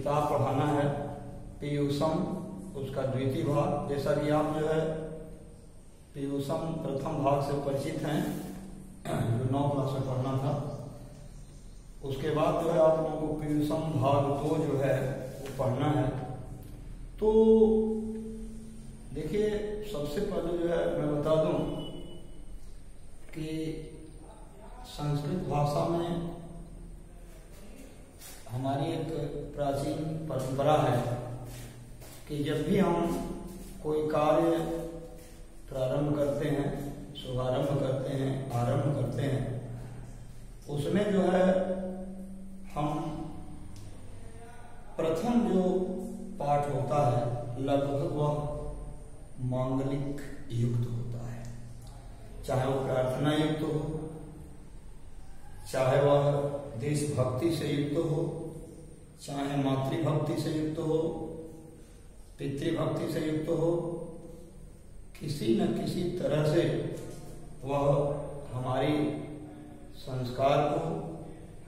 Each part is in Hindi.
किताब पढ़ाना है पीयूषम, उसका द्वितीय भाग। जैसा कि आप जो है पीयूषम प्रथम भाग से परिचित हैं, जो 9 क्लास में पढ़ना था। उसके बाद जो है आप लोगों को पीयूषम भाग 2 जो है वो पढ़ना है। तो देखिए, सबसे पहले जो है मैं बता दूं कि संस्कृत भाषा में हमारी एक प्राचीन परंपरा है कि जब भी हम कोई कार्य प्रारंभ करते हैं, शुभारंभ करते हैं, आरंभ करते हैं, उसमें जो है हम प्रथम जो पाठ होता है लगभग वह मांगलिक युक्त होता है। चाहे वो प्रार्थना युक्त हो, चाहे वह देशभक्ति से युक्त हो, चाहे मातृभक्ति से युक्त हो, पितृभक्ति से युक्त हो, किसी न किसी तरह से वह हमारी संस्कार को,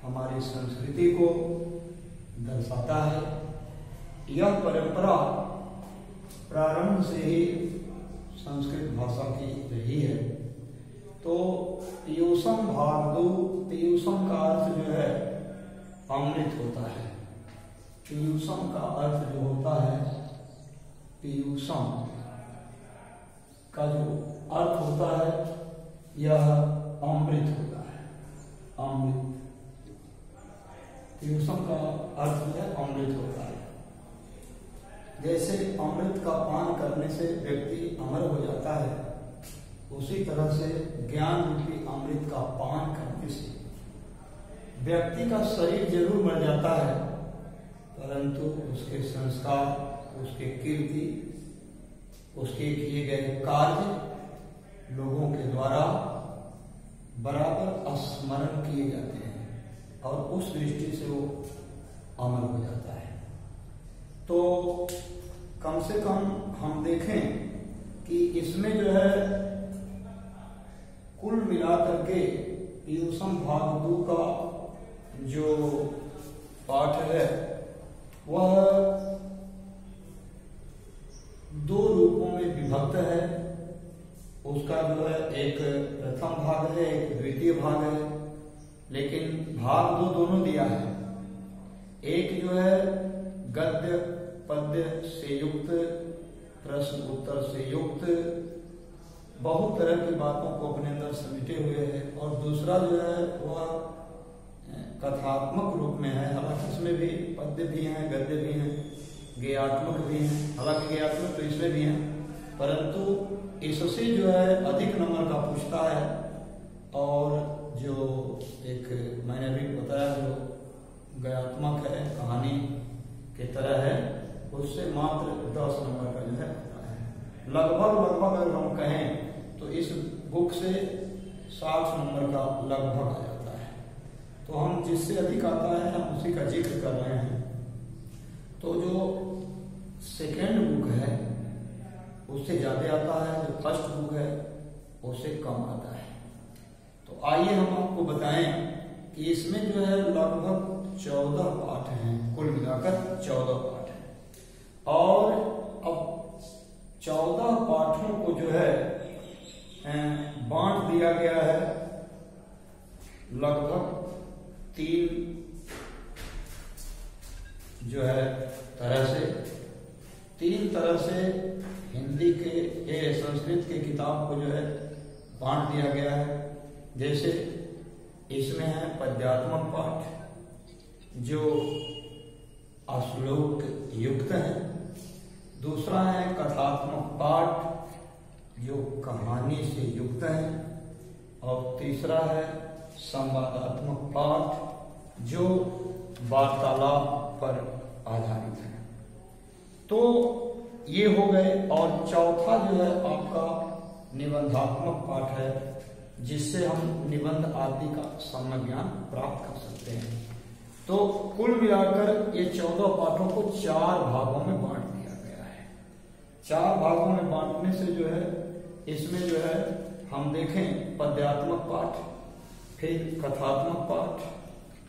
हमारी संस्कृति को दर्शाता है। यह परंपरा प्रारंभ से ही संस्कृत भाषा की रही है। तो पीयूषम भाग 2, पीयूषम का अर्थ जो है अमृत होता है। पीयूषम का अर्थ जो होता है, पीयूषम का जो अर्थ होता है यह अमृत होता है। अमृत, पीयूषम का अर्थ जो है अमृत होता है। जैसे अमृत का पान करने से व्यक्ति अमर हो जाता है, उसी तरह से ज्ञान रूपी अमृत का पान करने से व्यक्ति का शरीर जरूर मर जाता है, परंतु उसके संस्कार, उसके कीर्ति, उसके किए गए कार्य लोगों के द्वारा बराबर स्मरण किए जाते हैं और उस दृष्टि से वो अमर हो जाता है। तो कम से कम हम देखें कि इसमें जो है कुल मिलाकर के पीयूषम भाग 2 का जो पाठ है वह 2 रूपों में विभक्त है। उसका जो है एक प्रथम भाग है, एक द्वितीय भाग है, लेकिन भाग 2 दोनों दिया है। एक जो है गद्य पद्य से युक्त, प्रश्न उत्तर से युक्त, बहुत तरह की बातों को अपने अंदर समेटे हुए है, और दूसरा जो है वह कथात्मक रूप में है। हालांकि इसमें भी पद्य भी हैं, गद्य भी हैं, गेयात्मक भी हैं। हालांकि गेयात्मक तो इसमें भी हैं, परंतु इससे जो है अधिक नंबर का पूछता है। और जो एक मैंने अभी बताया जो गयात्मक है, कहानी की तरह है, उससे मात्र 10 नंबर का जो है आता है। लगभग अगर हम कहें तो इस बुक से 60 नंबर का लगभग आ जाता है। तो हम जिससे अधिक आता है हम उसी का जिक्र कर रहे हैं। तो जो सेकेंड बुक है उससे ज्यादा आता है, जो फर्स्ट बुक है उससे कम आता है। तो आइए हम आपको बताएं कि इसमें जो है लगभग 14 पाठ हैं, कुल मिलाकर 14 पाठ हैं। और अब 14 पाठों को जो है बांट दिया गया है लगभग 3 जो है तरह से। 3 तरह से हिंदी के संस्कृत के किताब को जो है बांट दिया गया है। जैसे इसमें है पद्यात्मक पाठ जो श्लोक युक्त है, दूसरा है कथात्मक पाठ जो कहानी से युक्त है, और तीसरा है संवादात्मक पाठ जो वार्तालाप पर आधारित है। तो ये हो गए। और चौथा जो है आपका निबंधात्मक पाठ है, जिससे हम निबंध आदि का सम्यक ज्ञान प्राप्त कर सकते हैं। तो कुल मिलाकर ये 14 पाठों को 4 भागों में बांट दिया गया है। 4 भागों में बांटने से जो है इसमें जो है हम देखें पद्यात्मक पाठ, फिर कथात्मक पाठ,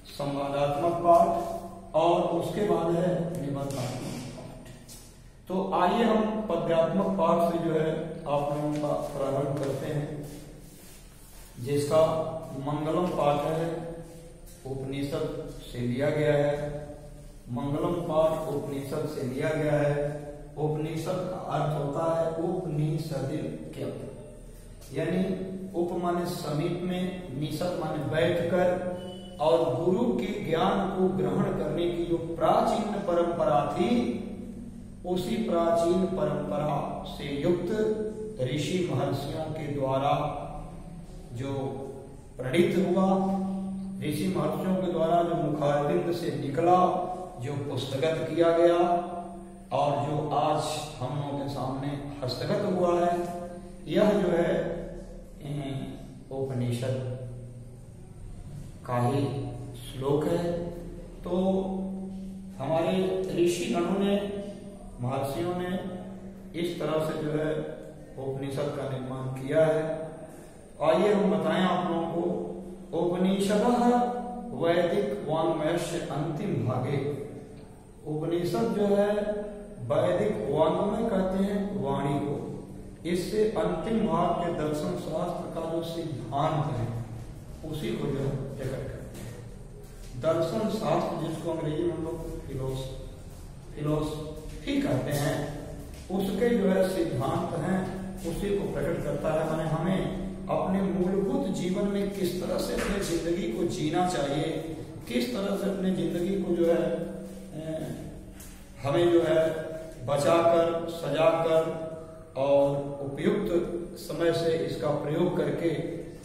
संवादात्मक पाठ, और उसके बाद है निबंधात्मक पाठ। तो आइए हम पद्यात्मक पाठ से जो है आप लोगों का प्रारंभ करते हैं, जिसका मंगलम पाठ है उपनिषद से लिया गया है। मंगलम पाठ उपनिषद से लिया गया है। उपनिषद का अर्थ होता है उपनिषदिक्यम, यानी उप माने समीप में, निषद माने बैठकर, और गुरु के ज्ञान को ग्रहण करने की जो प्राचीन परंपरा थी, उसी प्राचीन परंपरा से युक्त ऋषि महर्षियों के द्वारा जो प्रणीत हुआ, ऋषि महर्षियों के द्वारा जो मुखारविंद से निकला, जो पुस्तकगत किया गया और जो आज हम लोगों के सामने हस्तगत हुआ है, यह जो है उपनिषद का ही श्लोक है। तो हमारे ऋषि गणों ने, महर्षियों ने इस तरह से जो है उपनिषद का निर्माण किया है। आइए हम बताएं आप लोगों को, उपनिषद वैदिक वाङ्मयस्य अंतिम भागे। उपनिषद जो है वैदिक वाङ्मय कहते हैं वाणी को, इससे अंतिम भाग के दर्शन शास्त्र का जो सिद्धांत है उसी को जो है प्रकट करते हैं। दर्शन शास्त्र जिसको अंग्रेजी में हम लोग फिलोसफी कहते हैं, उसके जो है सिद्धांत हैं उसी को प्रकट करता है। माने हमें अपने मूलभूत जीवन में किस तरह से अपनी जिंदगी को जीना चाहिए, किस तरह से अपनी जिंदगी को जो है हमें जो है बचाकर, सजाकर और उपयुक्त समय से इसका प्रयोग करके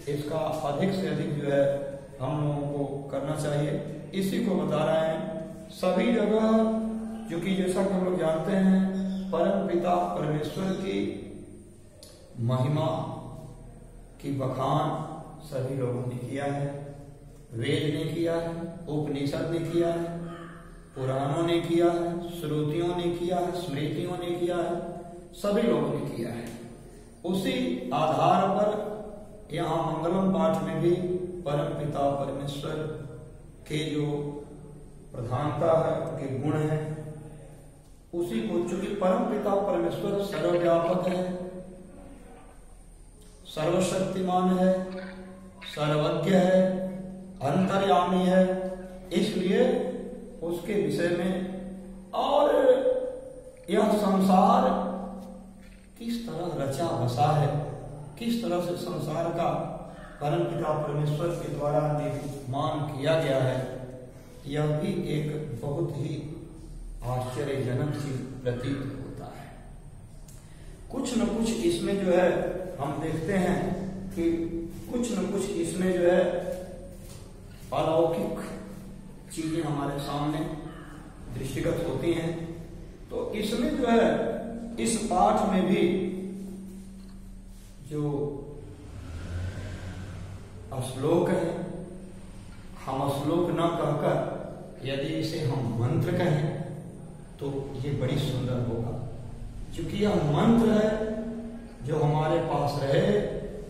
इसका अधिक से अधिक जो है हम लोगों को करना चाहिए, इसी को बता रहे हैं। सभी जगह, जो कि जैसा कि हम लोग जानते हैं, परम पिता परमेश्वर की महिमा की बखान सभी लोगों ने किया है। वेद ने किया है, उपनिषद ने किया है, पुराणों ने किया है, श्रुतियों ने किया है, स्मृतियों ने किया है, सभी लोगों ने किया है। उसी आधार पर यहाँ मंगलम पाठ में भी परम पिता परमेश्वर के जो प्रधानता है, उनके गुण है, उसी को, चूंकि परम पिता परमेश्वर सर्वव्यापक है, सर्वशक्तिमान है, सर्वज्ञ है, अंतर्यामी है, इसलिए उसके विषय में और यह संसार किस तरह रचा बसा है, किस तरह से संसार का परम पिता परमेश्वर के द्वारा निर्माण किया गया है, यह भी एक बहुत ही आश्चर्यजनक चीज प्रतीत होता है। कुछ न कुछ इसमें जो है हम देखते हैं कि कुछ न कुछ इसमें जो है अलौकिक चीजें हमारे सामने दृष्टिगत होती हैं। तो इसमें जो है इस पाठ में भी जो श्लोक है, हम श्लोक न कहकर यदि इसे हम मंत्र कहें तो ये बड़ी सुंदर होगा, क्योंकि यह मंत्र है जो हमारे पास रहे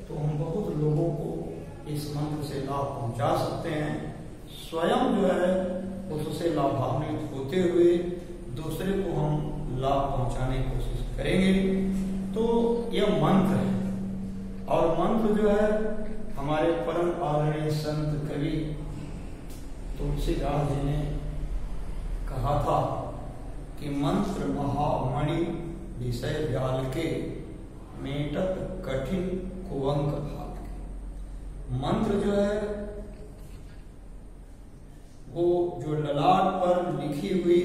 तो हम बहुत लोगों को इस मंत्र से लाभ पहुंचा सकते हैं। स्वयं जो है उससे लाभान्वित होते हुए दूसरे को हम लाभ पहुंचाने की कोशिश करेंगे। तो यह मंत्र है, और मंत्र जो है हमारे परम आदरणीय संत कवि तुलसीदास जी ने कहा था कि मंत्र महामणि विषय व्याल के, मेटक कठिन कुवंक भाग के। मंत्र जो है वो जो ललाट पर लिखी हुई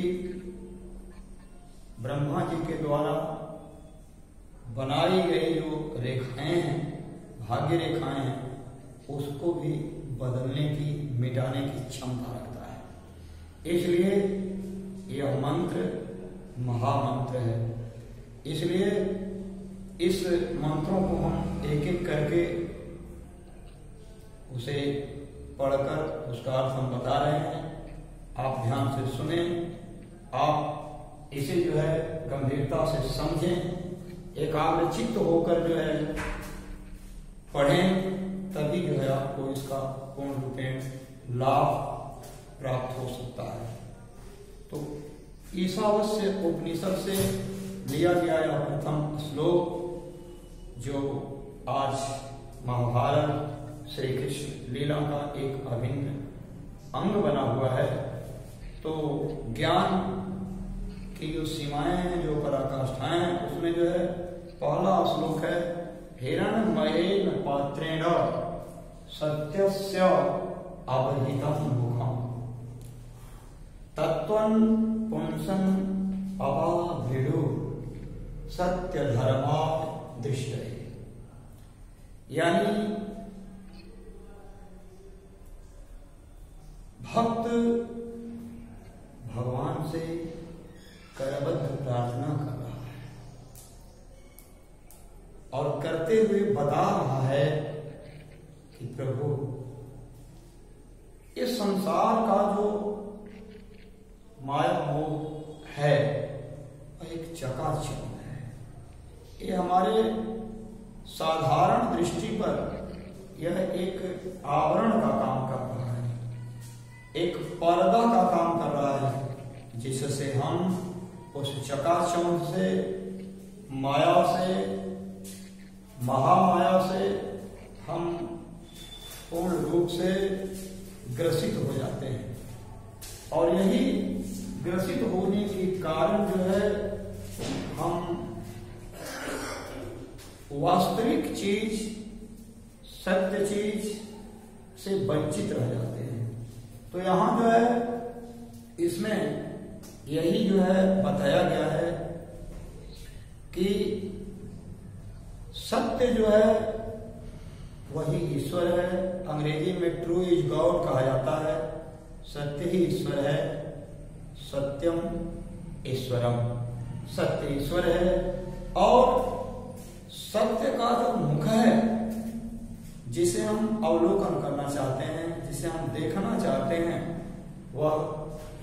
ब्रह्मा जी के द्वारा बनाई गई जो रेखाएं हैं, भाग्य रेखाएं हैं, उसको भी बदलने की, मिटाने की क्षमता रखता है। इसलिए यह मंत्र महामंत्र है। इसलिए इस मंत्रों को हम एक एक करके उसे पढ़कर उसका अर्थ हम बता रहे हैं। आप ध्यान से सुने, आप इसे जो है गंभीरता से समझें, एकाग्रचित्त होकर जो है पढ़ें, तभी जो है आपको इसका पूर्ण रूपेण लाभ प्राप्त हो सकता है। तो ईशावास्य उपनिषद से लिया गया यह प्रथम श्लोक जो आज महाभारत श्री कृष्ण लीला का एक अभिन्न अंग बना हुआ है। तो ज्ञान की जो सीमाएं हैं, जो पराकाष्ठाएं हैं, उसमें जो है पहला श्लोक है हिरण्मयेन पात्रेण सत्यस्य अवहितं मुखम् तत्त्वं पुंसन् अवाभिडु सत्य धर्मा दृष्टये। यानी भक्त भगवान से करबद्ध प्रार्थना कर रहा है और करते हुए बता रहा है कि प्रभु इस संसार का जो माया मोह है एक चकाचौंध है। ये हमारे साधारण दृष्टि पर यह एक आवरण का काम कर रहा है, एक पर्दा का काम कर रहा है, जिससे हम उस चकाचौंध से, माया से, महामाया से हम पूर्ण रूप से ग्रसित हो जाते हैं। और यही ग्रसित होने के कारण जो है हम वास्तविक चीज, सत्य चीज से वंचित रह जाते हैं। तो यहां जो है इसमें यही जो है बताया गया है कि सत्य जो है वही ईश्वर है। अंग्रेजी में ट्रू इज गॉड कहा जाता है। सत्य ही ईश्वर है, सत्यम ईश्वरम। सत्य ईश्वर है और सत्य का जो मुख है, जिसे हम अवलोकन करना चाहते हैं, जिसे हम देखना चाहते हैं, वह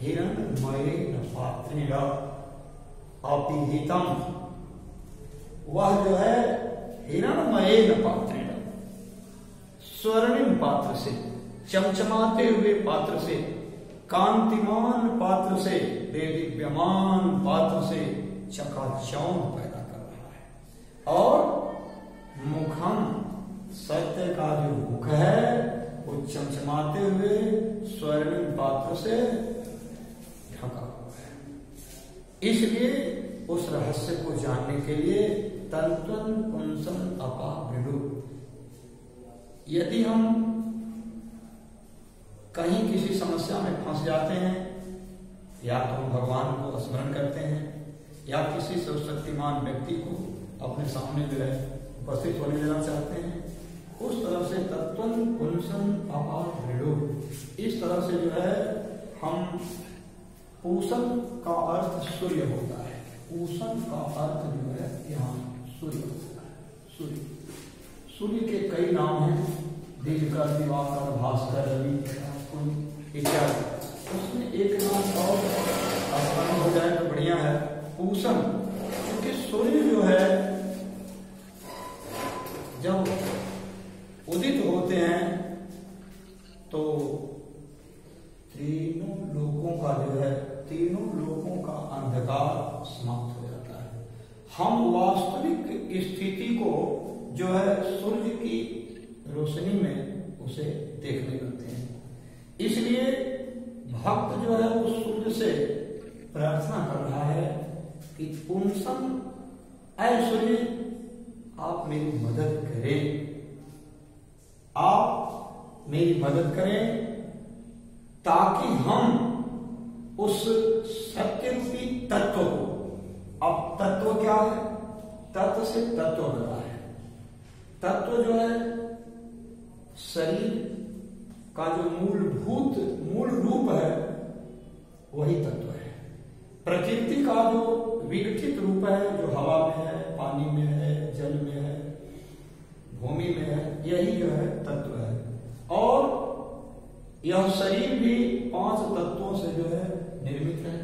हिरण्मयेन पात्रेण अपिहितम्। वह जो है हिरण्मयेन पात्रेण, स्वर्णिम पात्र से, चमचमाते हुए पात्र से, कांतिमान पात्र से, देदीप्यमान पात्र से चकाचौंध पैदा कर रहा है। और मुखम, सत्य का जो मुख है वो चमचमाते हुए स्वर्णिम पात्र से ढका हुआ है। इसलिए उस रहस्य को जानने के लिए तंत्वं पुंसं अपाभिडु। यदि हम कहीं किसी समस्या में फंस जाते हैं, या तो हम भगवान को स्मरण करते हैं, या किसी सर्वशक्तिमान व्यक्ति को अपने सामने जो है उपस्थित होने देना चाहते हैं, उस तरह से तत्त्वं पुंसं अपाभिडु, इस तरह से जो है हम, पूषण का अर्थ सूर्य होता है, पूषण का अर्थ जो है यहाँ सूर्य होता है। सूर्य, सूर्य के कई नाम हैं, दिनकर, दिवाकर, भास्कर, रवि इत्यादि। उसमें एक नाम और स्मरण हो जाए तो बढ़िया है, पूषण। क्योंकि सूर्य जो है जब उदित होते हैं तो तीनों लोगों का जो है, तीनों लोगों का अंधकार समाप्त हो जाता है। हम वास्तविक स्थिति को जो है सूर्य की रोशनी में उसे देखने लगते हैं। इसलिए भक्त जो है वो सूर्य से प्रार्थना कर रहा है कि पुंसं, ऐ सूर्य आप मेरी मदद करें, आप मेरी मदद करें, ताकि हम उस सत्य रूपी तत्व को, अब तत्व क्या है, तत्व से तत्व बना है। तत्व जो है शरीर का जो मूल रूप है वही तत्व है। प्रकृति का जो विघटित रूप है, जो हवा में है, पानी में है, जल में है, भूमि में है, यही जो है तत्व है। और यह शरीर भी 5 तत्वों से जो है निर्मित है,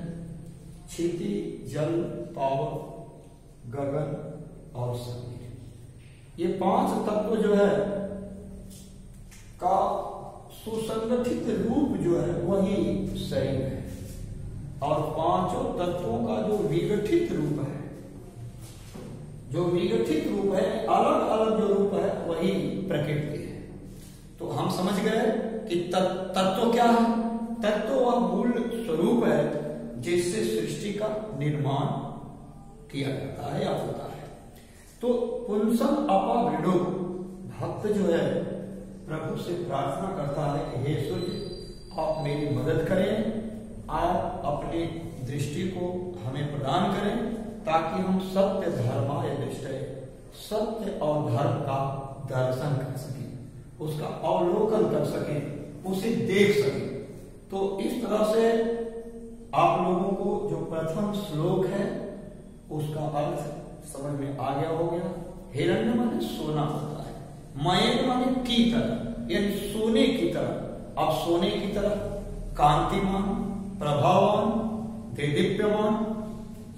क्षिति, जल, पावक, गगन और शरीर। ये 5 तत्व जो है का सुसंगठित रूप जो है वही शरीर है। और पांचों तत्वों का जो विगठित रूप है, जो विगठित रूप है, अलग अलग जो रूप है वही प्रकृति है। तो हम समझ गए कि तत्व क्या है। तत्व वह मूल स्वरूप है जिससे सृष्टि का निर्माण किया जाता है या होता है। तो पुंसम अपावृणो, भक्त जो है प्रभु से प्रार्थना करता है कि हे सूर्य आप मेरी मदद करें, आप अपनी दृष्टि को हमें प्रदान करें ताकि हम सत्य धर्माय दृष्टि, सत्य और धर्म का दर्शन कर सकें, उसका अवलोकन कर सकें, उसे देख सकें। तो इस तरह से आप लोगों को जो प्रथम श्लोक है उसका अर्थ समझ में आ गया हो गया। हिरण्य माने सोना होता है, मयन माने की तरह, यानी सोने की तरह। अब सोने की तरह कांतिमान, प्रभावान, देदीप्यमान,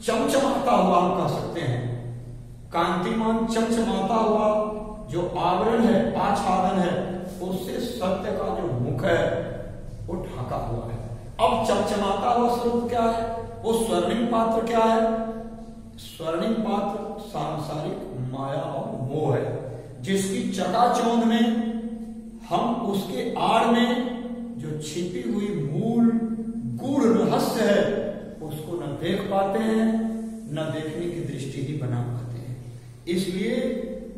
चमचमाता हुआ हम कह सकते हैं। कांतिमान, चमचमाता हुआ जो आवरण है, आच्छादन है, उससे सत्य का जो मुख है वो ढका हुआ है। अब चमचमाता हुआ स्वरूप क्या है? वो स्वर्णिम पात्र क्या है? स्वर्णिम पात्र सांसारिक माया और मोह है, जिसकी चकाचौंध में हम उसके आड़ में जो छिपी हुई मूल गूढ़ रहस्य है उसको न देख पाते हैं, न देखने की दृष्टि ही बना पाते हैं। इसलिए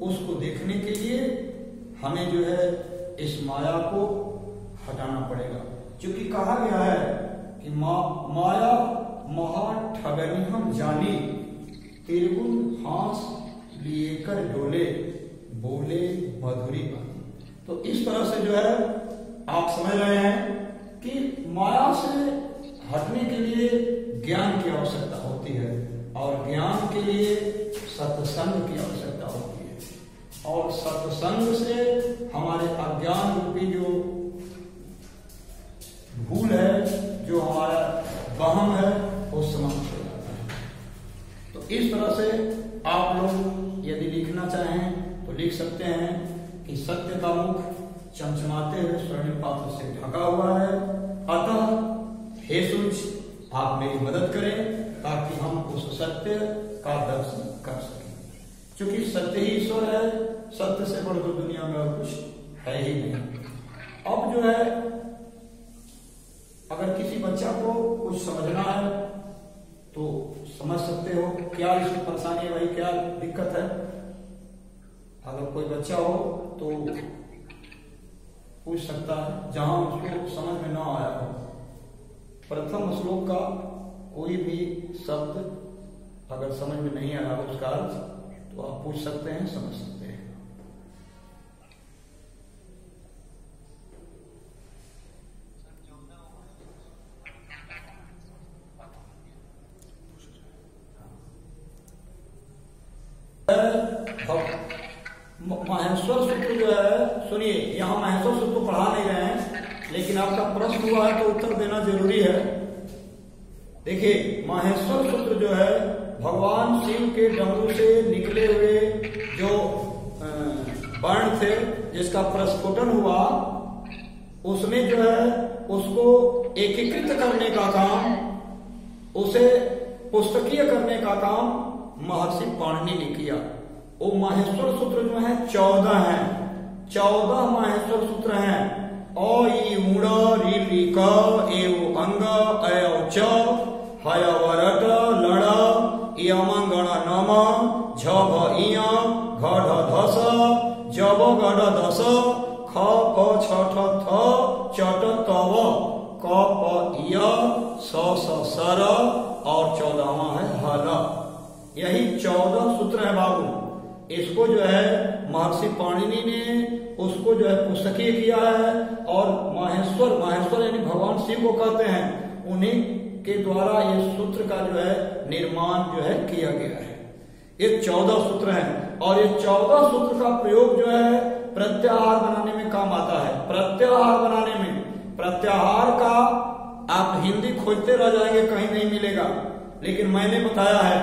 उसको देखने के लिए हमें जो है इस माया को हटाना पड़ेगा, क्योंकि कहा गया है कि माया महा ठगनी हम जानी, तिरगुन हास लिए कर डोले, बोले मधुरी बानी। तो इस तरह से जो है आप समझ रहे हैं कि माया से हटने के लिए ज्ञान की आवश्यकता होती है, और ज्ञान के लिए सत्संग की आवश्यकता होती है, और सत्संग से हमारे अज्ञान रूपी जो भूल है, जो हमारा वहम है, वो समाप्त हो जाता है। तो इस तरह से आप लोग यदि लिखना चाहें तो लिख सकते हैं कि सत्य का मुख चमचमाते हुए स्वर्णिम पात्र से ढका हुआ है, अतः हे सूर्य आप मेरी मदद करें ताकि हम उस सत्य का दर्शन कर सकें। क्योंकि सत्य ही ईश्वर है, सत्य से बढ़कर दुनिया में और कुछ है ही नहीं। अब जो है अगर किसी बच्चा को कुछ समझना है तो समझ सकते हो क्या इसकी परेशानी है, भाई क्या दिक्कत है। अगर कोई बच्चा हो तो पूछ सकता है जहां उसको समझ में ना आया हो। प्रथम श्लोक का कोई भी शब्द अगर समझ में नहीं आया हो उसका अर्थ, तो आप पूछ सकते हैं, समझ सकते हैं। महेश्वर सूत्र जो है, सुनिए, यहाँ महेश्वर सूत्र पढ़ा नहीं रहे हैं, लेकिन आपका प्रश्न हुआ है तो उत्तर देना जरूरी है। देखिए, महेश्वर सूत्र जो है भगवान शिव के डमरू से निकले हुए जो वर्ण थे, जिसका प्रस्फुटन हुआ, उसमें जो है उसको एकीकृत करने का काम, उसे पुस्तकीय करने का काम महर्षि पाणिनि ने किया। वो महेश्वर सूत्र जो है 14 हैं, 14 महेश्वर सूत्र हैं। अ ई उड़ री ली क एव अंग अय च हय वरट लड़ यमंगण नम झ भ इय घ ढ धस जब ग ढ धस ख प छ ठ थ चट तव क प इय स स सर और 14वां है हल। यही 14 सूत्र है बाबू। इसको जो है महर्षि पाणिनि ने उसको जो है पुस्तकीय किया है, और महेश्वर यानी भगवान शिव को कहते हैं, उन्हीं के द्वारा ये सूत्र का जो है निर्माण जो है किया गया है। ये 14 सूत्र हैं, और ये 14 सूत्र का प्रयोग जो है प्रत्याहार बनाने में काम आता है। प्रत्याहार बनाने में, प्रत्याहार का आप हिंदी खोजते रह जाएंगे, कहीं नहीं मिलेगा, लेकिन मैंने बताया है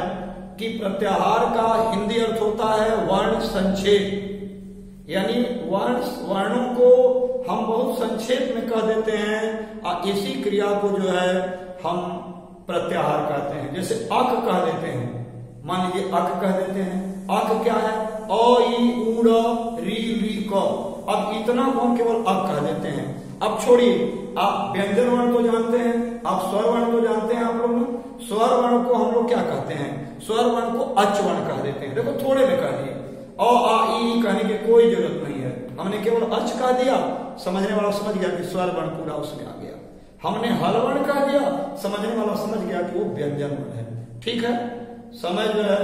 कि प्रत्याहार का हिंदी अर्थ होता है वर्ण संक्षेप, यानी वर्णों को हम बहुत संक्षेप में कह देते हैं, और इसी क्रिया को जो है हम प्रत्याहार कहते हैं। जैसे अक कह देते हैं, मान लीजिए अक कह देते हैं। अक क्या है? अ ई उ री ली क। अब इतना को हम केवल अक कह देते हैं। अब छोड़िए, आप व्यंजन वर्ण को जानते हैं, आप स्वर वर्ण को जानते हैं। आप लोग स्वर वर्ण को हम लोग क्या कहते हैं? स्वर वर्ण को अच वर्ण कह देते हैं। देखो थोड़े में कह दिए, अ आ ई कहने की कोई जरूरत नहीं है, हमने केवल अच कह दिया, समझने वाला समझ गया कि स्वर वर्ण पूरा उसमें आ गया। हमने हल वर्ण कह दिया, समझने वाला समझ गया कि वो व्यंजन वर्ण है। ठीक है, समय जो है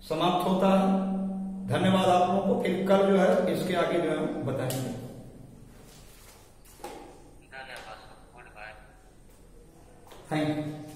समाप्त होता है। धन्यवाद आप लोगों को। फिर कल जो है इसके आगे जो है बताएंगे। Thank you.